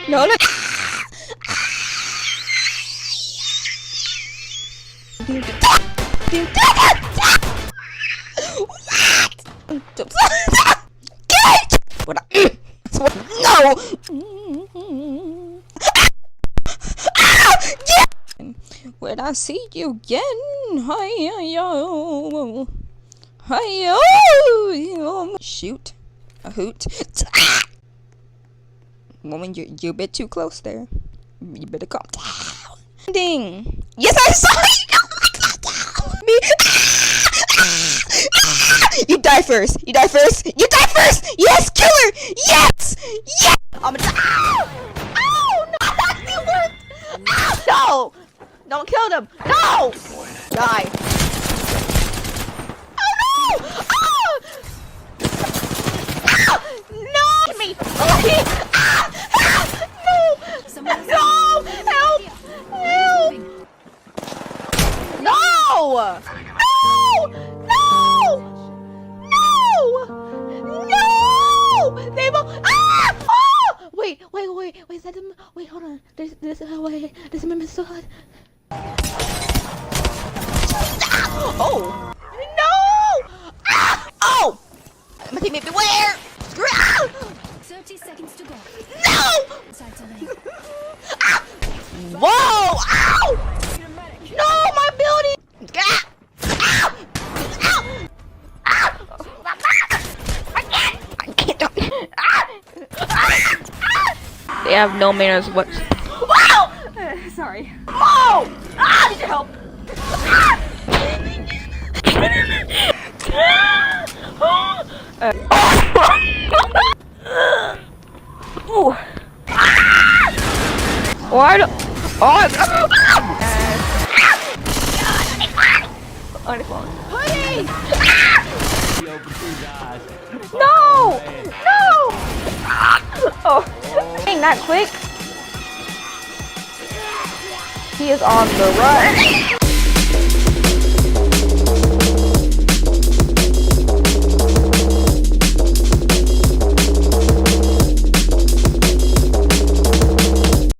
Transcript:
No, no. What? No. When I see you again, hi-yo, hi-yo, shoot, a hoot. Woman, you're a bit too close there. You better calm down. Ding. Yes, I saw you. Me. You die first. You die first. You die first. Yes, killer. Yes. Yes. I'm gonna die. Oh no, that's the worst. No. Don't kill them! No! Die. Oh no! Oh! Ah! No! Me! Please! Ah! Help! No! No! Help! Help! No! No! No! No! They both. Ah! Oh! Wait! Is that them? Wait, hold on. There's a missile. Oh! No! Ah! Oh! My teammate, beware! 30 seconds to go. No! Ah! Whoa! Ow! No, my ability! Ah! Ow! Ow! I can't. They have no manners whatsoever. Wow! Sorry. Whoa! Ah! I need your help. Ooh. Why do? Oh! On his phone. Honey! No! No! Oh! Ain't that quick? He is on the run.